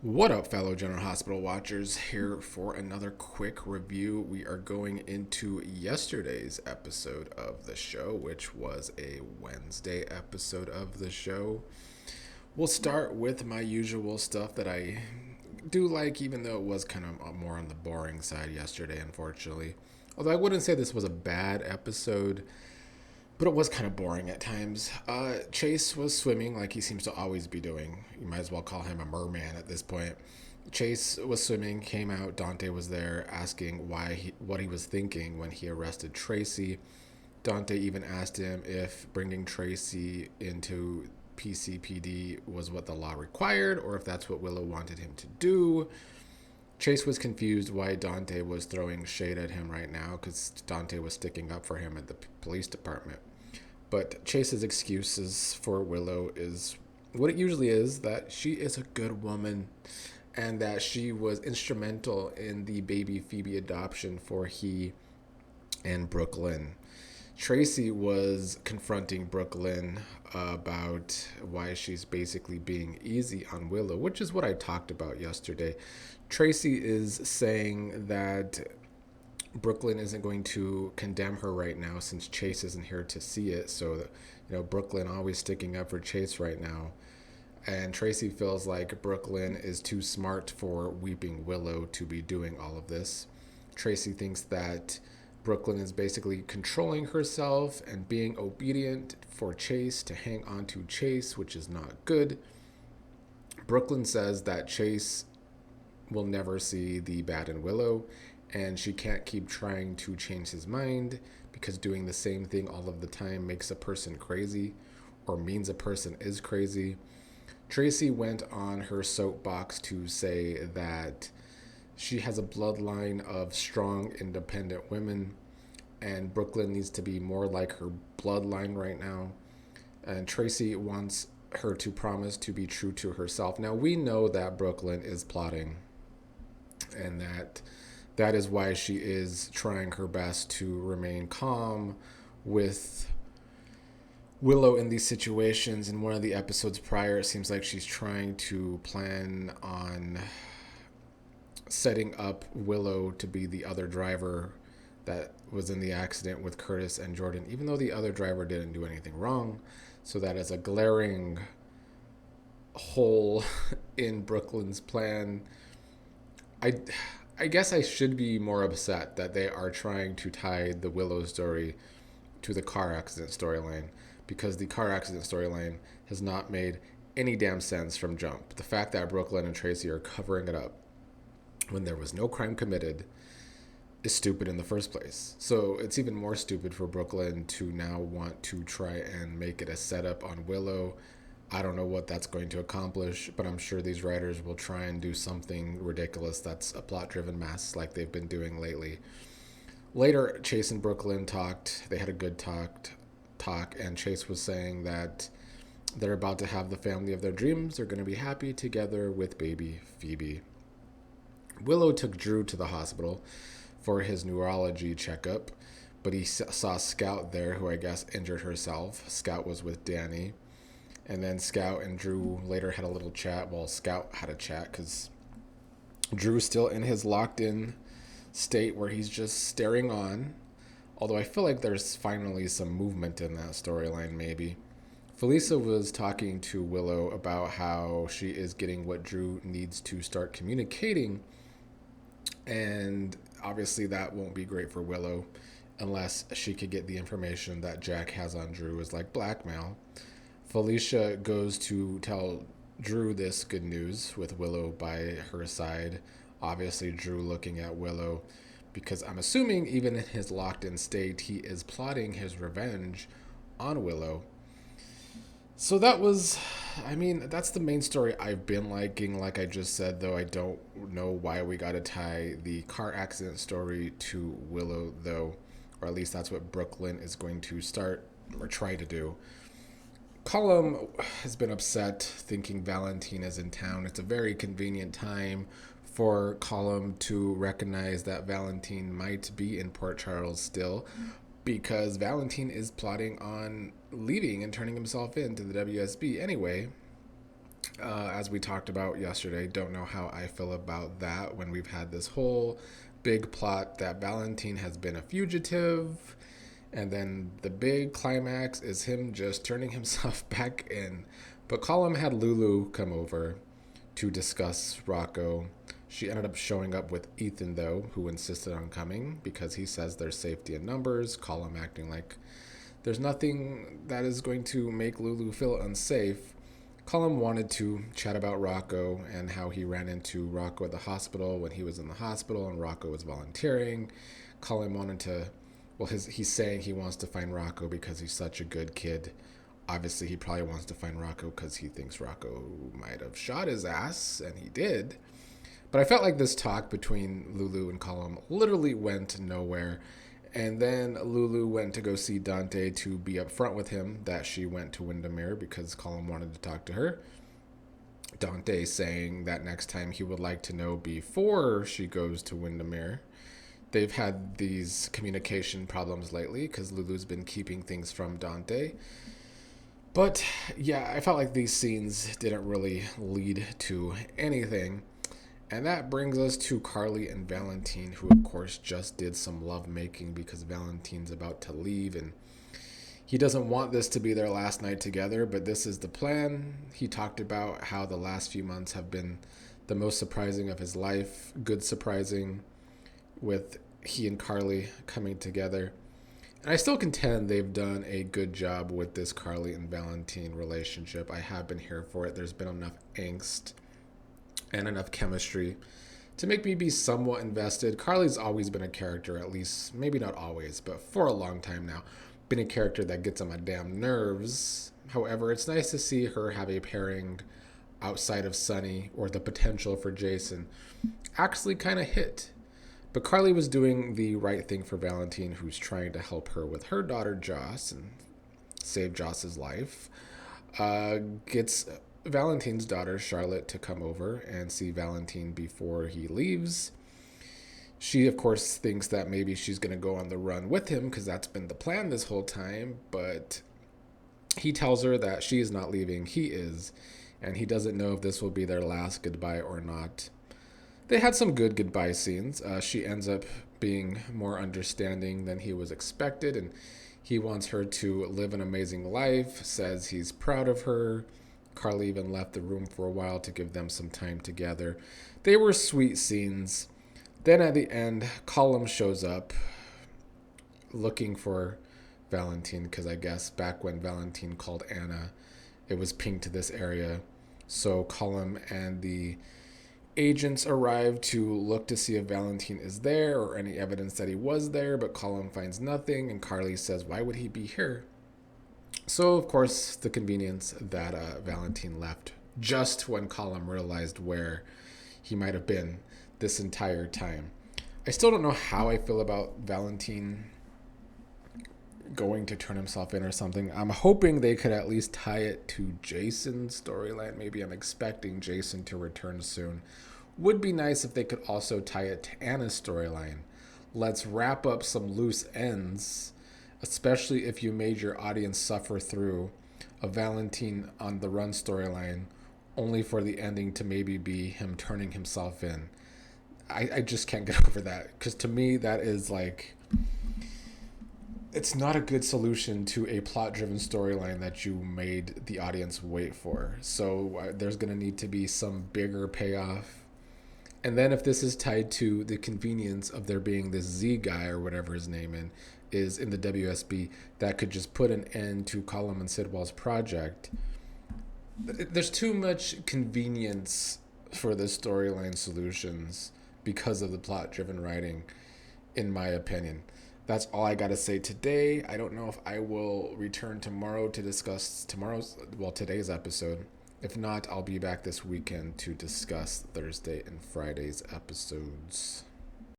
What up, fellow General Hospital watchers? Here for another quick review. We are going into yesterday's episode of the show, which was a Wednesday episode of the show. We'll start with my usual stuff that I do like, even though it was kind of more on the boring side yesterday, unfortunately. Although I wouldn't say this was a bad episode, but it was kind of boring at times. Chase was swimming like he seems to always be doing. You might as well call him a merman at this point. Chase was swimming, came out. Dante was there asking what he was thinking when he arrested Tracy. Dante even asked him if bringing Tracy into PCPD was what the law required or if that's what Willow wanted him to do. Chase was confused why Dante was throwing shade at him right now because Dante was sticking up for him at the police department. But Chase's excuses for Willow is what it usually is, that she is a good woman and that she was instrumental in the baby Phoebe adoption for he and Brooklyn. Tracy was confronting Brooklyn about why she's basically being easy on Willow, which is what I talked about yesterday. Tracy is saying that Brooklyn isn't going to condemn her right now since Chase isn't here to see it. So, Brooklyn always sticking up for Chase right now. And Tracy feels like Brooklyn is too smart for Weeping Willow to be doing all of this. Tracy thinks that Brooklyn is basically controlling herself and being obedient for Chase to hang on to Chase, which is not good. Brooklyn says that Chase will never see the bad in Willow, and she can't keep trying to change his mind because doing the same thing all of the time makes a person crazy or means a person is crazy. Tracy went on her soapbox to say that she has a bloodline of strong, independent women, and Brooklyn needs to be more like her bloodline right now. And Tracy wants her to promise to be true to herself. Now, we know that Brooklyn is plotting, and that is why she is trying her best to remain calm with Willow in these situations. In one of the episodes prior, it seems like she's trying to plan on setting up Willow to be the other driver that was in the accident with Curtis and Jordan, even though the other driver didn't do anything wrong. So that is a glaring hole in Brooklyn's plan. I guess I should be more upset that they are trying to tie the Willow story to the car accident storyline, because the car accident storyline has not made any damn sense from jump. The fact that Brooklyn and Tracy are covering it up when there was no crime committed is stupid in the first place. So it's even more stupid for Brooklyn to now want to try and make it a setup on Willow. I don't know what that's going to accomplish, but I'm sure these writers will try and do something ridiculous that's a plot-driven mess like they've been doing lately. Later, Chase and Brooklyn talked. They had a good talk, and Chase was saying that they're about to have the family of their dreams. They're going to be happy together with baby Phoebe. Willow took Drew to the hospital for his neurology checkup, but he saw Scout there, who I guess injured herself. Scout was with Danny. And then Scout and Drew later had a little chat. Well, Scout had a chat because Drew's still in his locked-in state where he's just staring on. Although I feel like there's finally some movement in that storyline, maybe. Felisa was talking to Willow about how she is getting what Drew needs to start communicating. And obviously that won't be great for Willow unless she could get the information that Jack has on Drew is like blackmail. Felicia goes to tell Drew this good news with Willow by her side. Obviously, Drew looking at Willow because I'm assuming even in his locked-in state, he is plotting his revenge on Willow. So that's the main story I've been liking. Like I just said, though, I don't know why we got to tie the car accident story to Willow, though, or at least that's what Brooklyn is going to start or try to do. Cullum has been upset thinking Valentin is in town. It's a very convenient time for Cullum to recognize that Valentin might be in Port Charles still, because Valentin is plotting on leaving and turning himself in to the WSB anyway. As we talked about yesterday, don't know how I feel about that when we've had this whole big plot that Valentin has been a fugitive, and then the big climax is him just turning himself back in. But Cullum had Lulu come over to discuss Rocco. She ended up showing up with Ethan, though, who insisted on coming because he says there's safety in numbers. Cullum acting like there's nothing that is going to make Lulu feel unsafe. Cullum wanted to chat about Rocco and how he ran into Rocco at the hospital when he was in the hospital and Rocco was volunteering. Cullum wanted to, well, he's saying he wants to find Rocco because he's such a good kid. Obviously, he probably wants to find Rocco because he thinks Rocco might have shot his ass, and he did. But I felt like this talk between Lulu and Cullum literally went nowhere. And then Lulu went to go see Dante to be upfront with him that she went to Windermere because Cullum wanted to talk to her. Dante saying that next time he would like to know before she goes to Windermere. They've had these communication problems lately because Lulu's been keeping things from Dante. But yeah, I felt like these scenes didn't really lead to anything. And that brings us to Carly and Valentin, who of course just did some love making because Valentin's about to leave and he doesn't want this to be their last night together, but this is the plan. He talked about how the last few months have been the most surprising of his life, good surprising, with he and Carly coming together. And I still contend they've done a good job with this Carly and Valentin relationship. I have been here for it. There's been enough angst and enough chemistry to make me be somewhat invested. Carly's always been a character, at least, maybe not always, but for a long time now, been a character that gets on my damn nerves. However, it's nice to see her have a pairing outside of Sunny or the potential for Jason actually kind of hit. But Carly was doing the right thing for Valentin, who's trying to help her with her daughter Joss and save Joss's life. Gets Valentin's daughter Charlotte to come over and see Valentin before he leaves. She, of course, thinks that maybe she's going to go on the run with him because that's been the plan this whole time. But he tells her that she is not leaving, he is. And he doesn't know if this will be their last goodbye or not. They had some good goodbye scenes. She ends up being more understanding than he was expected. And he wants her to live an amazing life, says he's proud of her. Carly even left the room for a while to give them some time together. They were sweet scenes. Then at the end, Cullum shows up looking for Valentin because I guess back when Valentin called Anna, it was pinged to this area. So Cullum and the agents arrive to look to see if Valentin is there or any evidence that he was there, but Cullum finds nothing, and Carly says, why would he be here? So, of course, the convenience that Valentin left just when Cullum realized where he might have been this entire time. I still don't know how I feel about Valentin going to turn himself in or something. I'm hoping they could at least tie it to Jason's storyline. Maybe I'm expecting Jason to return soon. Would be nice if they could also tie it to Anna's storyline. Let's wrap up some loose ends, especially if you made your audience suffer through a Valentin on the run storyline, only for the ending to maybe be him turning himself in. I just can't get over that, because to me that is like, it's not a good solution to a plot-driven storyline that you made the audience wait for. So there's going to need to be some bigger payoff. And then if this is tied to the convenience of there being this Z guy or whatever his name is in the WSB that could just put an end to Cullum and Sidwell's project, there's too much convenience for the storyline solutions because of the plot-driven writing, in my opinion. That's all I got to say today. I don't know if I will return tomorrow to discuss today's episode. If not, I'll be back this weekend to discuss Thursday and Friday's episodes.